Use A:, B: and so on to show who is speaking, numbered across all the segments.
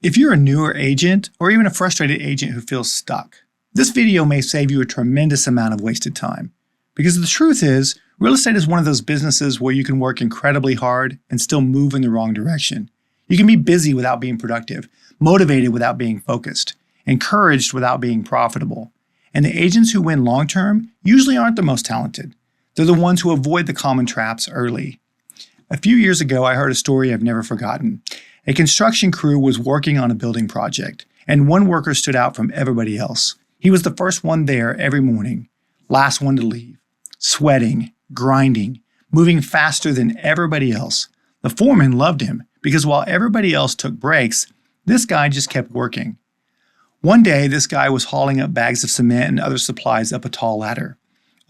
A: If you're a newer agent or even a frustrated agent who feels stuck, this video may save you a tremendous amount of wasted time. Because the truth is, real estate is one of those businesses where you can work incredibly hard and still move in the wrong direction. You can be busy without being productive, motivated without being focused, encouraged without being profitable. And the agents who win long-term usually aren't the most talented. They're the ones who avoid the common traps early. A few years ago, I heard a story I've never forgotten. A construction crew was working on a building project, and one worker stood out from everybody else. He was the first one there every morning, last one to leave, sweating, grinding, moving faster than everybody else. The foreman loved him because while everybody else took breaks, this guy just kept working. One day, this guy was hauling up bags of cement and other supplies up a tall ladder.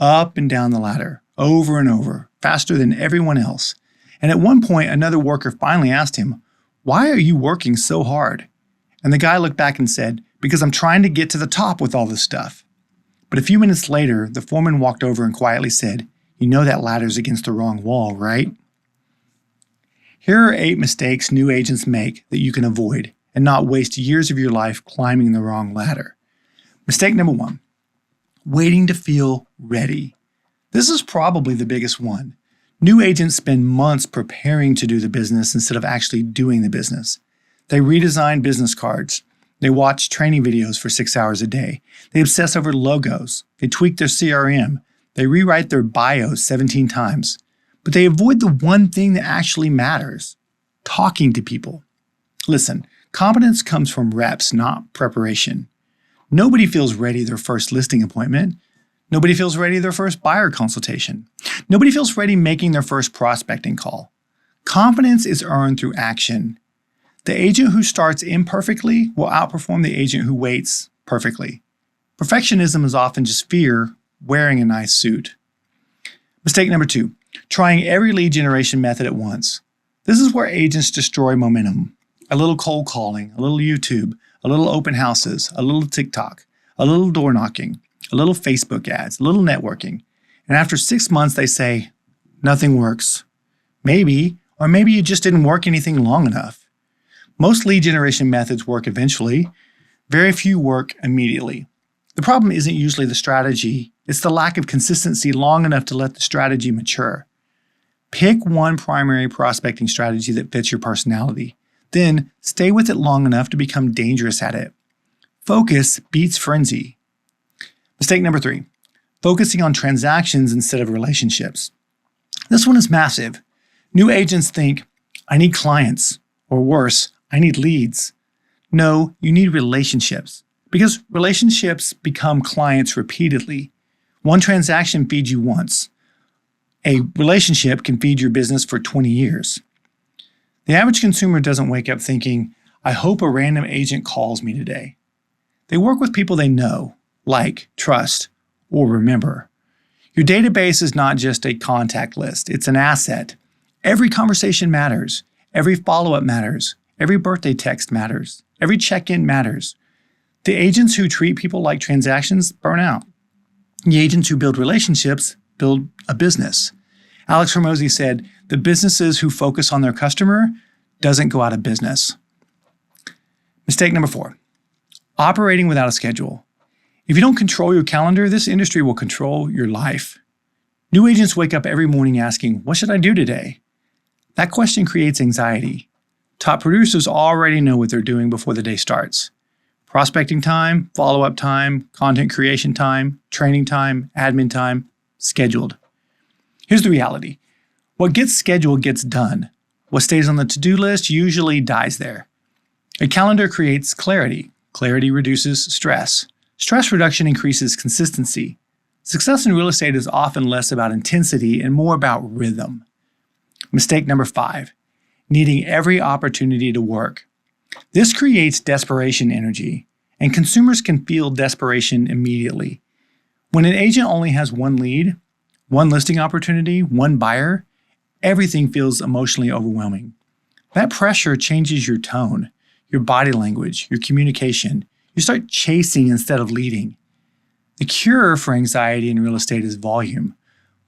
A: Up and down the ladder, over and over, faster than everyone else. And at one point, another worker finally asked him, "Why are you working so hard?" And the guy looked back and said, "Because I'm trying to get to the top with all this stuff." But a few minutes later, the foreman walked over and quietly said, "You know that ladder's against the wrong wall, right?" Here are 8 mistakes new agents make that you can avoid and not waste years of your life climbing the wrong ladder. Mistake number 1, waiting to feel ready. This is probably the biggest one. New agents spend months preparing to do the business instead of actually doing the business. They redesign business cards. They watch training videos for 6 hours a day. They obsess over logos. They tweak their CRM. They rewrite their bios 17 times. But they avoid the one thing that actually matters: talking to people. Listen, competence comes from reps, not preparation. Nobody feels ready their first listing appointment. Nobody feels ready their first buyer consultation. Nobody feels ready making their first prospecting call. Confidence is earned through action. The agent who starts imperfectly will outperform the agent who waits perfectly. Perfectionism is often just fear wearing a nice suit. Mistake number 2, trying every lead generation method at once. This is where agents destroy momentum. A little cold calling, a little YouTube, a little open houses, a little TikTok, a little door knocking, a little Facebook ads, a little networking. And after 6 months, they say, nothing works. Maybe, or maybe you just didn't work anything long enough. Most lead generation methods work eventually. Very few work immediately. The problem isn't usually the strategy. It's the lack of consistency long enough to let the strategy mature. Pick one primary prospecting strategy that fits your personality. Then stay with it long enough to become dangerous at it. Focus beats frenzy. Mistake number 3, focusing on transactions instead of relationships. This one is massive. New agents think, I need clients, or worse, I need leads. No, you need relationships, because relationships become clients repeatedly. One transaction feeds you once. A relationship can feed your business for 20 years. The average consumer doesn't wake up thinking, I hope a random agent calls me today. They work with people they know, like, trust, or remember. Your database is not just a contact list, it's an asset. Every conversation matters. Every follow-up matters. Every birthday text matters. Every check-in matters. The agents who treat people like transactions burn out. The agents who build relationships build a business. Alex Hormozy said, the businesses who focus on their customer doesn't go out of business. Mistake number 4, operating without a schedule. If you don't control your calendar, this industry will control your life. New agents wake up every morning asking, what should I do today? That question creates anxiety. Top producers already know what they're doing before the day starts. Prospecting time, follow-up time, content creation time, training time, admin time, scheduled. Here's the reality. What gets scheduled gets done. What stays on the to-do list usually dies there. A calendar creates clarity. Clarity reduces stress. Stress reduction increases consistency. Success in real estate is often less about intensity and more about rhythm. Mistake number 5, needing every opportunity to work. This creates desperation energy, and consumers can feel desperation immediately. When an agent only has one lead, one listing opportunity, one buyer, everything feels emotionally overwhelming. That pressure changes your tone, your body language, your communication. You start chasing instead of leading. The cure for anxiety in real estate is volume.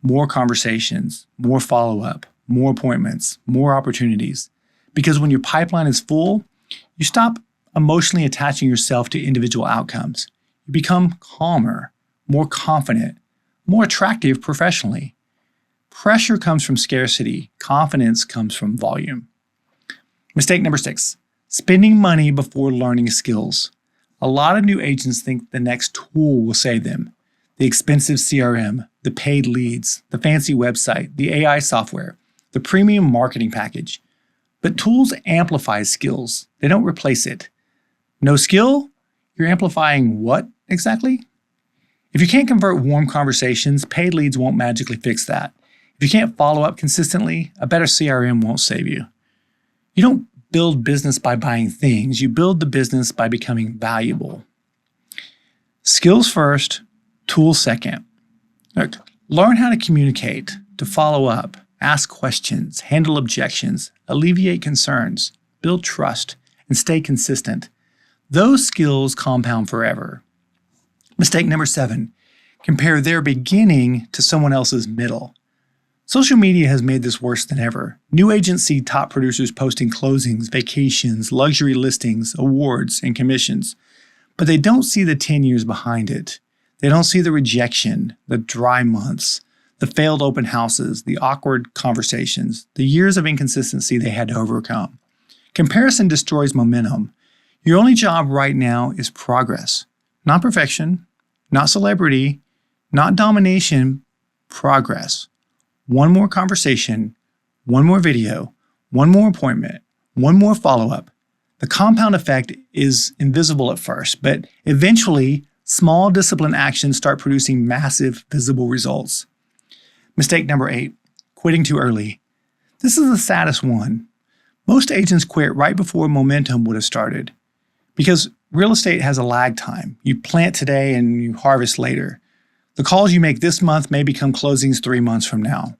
A: More conversations, more follow-up, more appointments, more opportunities. Because when your pipeline is full, you stop emotionally attaching yourself to individual outcomes. You become calmer, more confident, more attractive professionally. Pressure comes from scarcity. Confidence comes from volume. Mistake number 6, spending money before learning skills. A lot of new agents think the next tool will save them. The expensive CRM, the paid leads, the fancy website, the AI software, the premium marketing package. But tools amplify skills. They don't replace it. No skill? You're amplifying what exactly? If you can't convert warm conversations, paid leads won't magically fix that. If you can't follow up consistently, a better CRM won't save you. You don't build business by buying things. You build the business by becoming valuable. Skills first, tools second. Look, learn how to communicate, to follow up, ask questions, handle objections, alleviate concerns, build trust, and stay consistent. Those skills compound forever. Mistake number 7, compare their beginning to someone else's middle. Social media has made this worse than ever. New agents see top producers posting closings, vacations, luxury listings, awards, and commissions. But they don't see the 10 years behind it. They don't see the rejection, the dry months, the failed open houses, the awkward conversations, the years of inconsistency they had to overcome. Comparison destroys momentum. Your only job right now is progress. Not perfection, not celebrity, not domination, progress. One more conversation, one more video, one more appointment, one more follow-up. The compound effect is invisible at first, but eventually, small disciplined actions start producing massive, visible results. Mistake number 8, quitting too early. This is the saddest one. Most agents quit right before momentum would have started. Because real estate has a lag time. You plant today and you harvest later. The calls you make this month may become closings 3 months from now.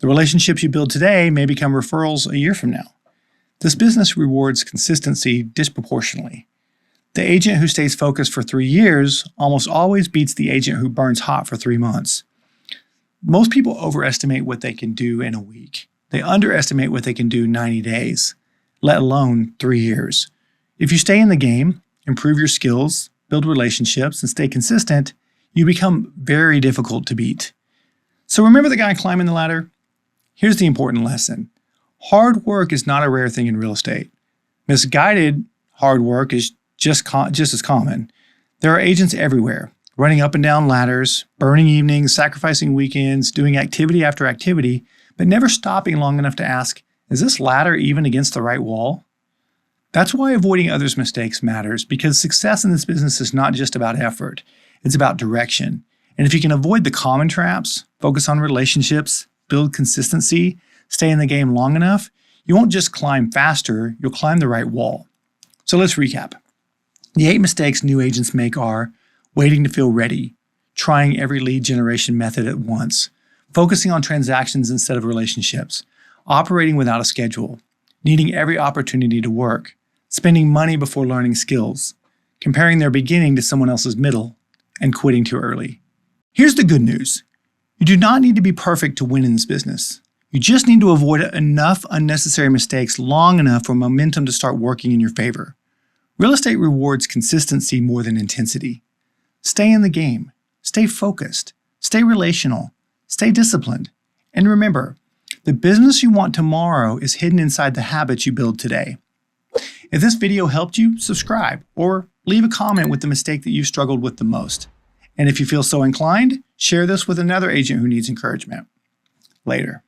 A: The relationships you build today may become referrals a year from now. This business rewards consistency disproportionately. The agent who stays focused for 3 years almost always beats the agent who burns hot for 3 months. Most people overestimate what they can do in a week. They underestimate what they can do in 90 days, let alone 3 years. If you stay in the game, improve your skills, build relationships, and stay consistent, you become very difficult to beat. So remember the guy climbing the ladder? Here's the important lesson. Hard work is not a rare thing in real estate. Misguided hard work is just as common. There are agents everywhere, running up and down ladders, burning evenings, sacrificing weekends, doing activity after activity, but never stopping long enough to ask, is this ladder even against the right wall? That's why avoiding others' mistakes matters, because success in this business is not just about effort, it's about direction. And if you can avoid the common traps, focus on relationships, build consistency, stay in the game long enough, you won't just climb faster, you'll climb the right wall. So let's recap. The 8 mistakes new agents make are waiting to feel ready, trying every lead generation method at once, focusing on transactions instead of relationships, operating without a schedule, needing every opportunity to work, spending money before learning skills, comparing their beginning to someone else's middle, and quitting too early. Here's the good news. You do not need to be perfect to win in this business. You just need to avoid enough unnecessary mistakes long enough for momentum to start working in your favor. Real estate rewards consistency more than intensity. Stay in the game. Stay focused. Stay relational. Stay disciplined. And remember, the business you want tomorrow is hidden inside the habits you build today. If this video helped you, subscribe or leave a comment with the mistake that you've struggled with the most. And if you feel so inclined, share this with another agent who needs encouragement. Later.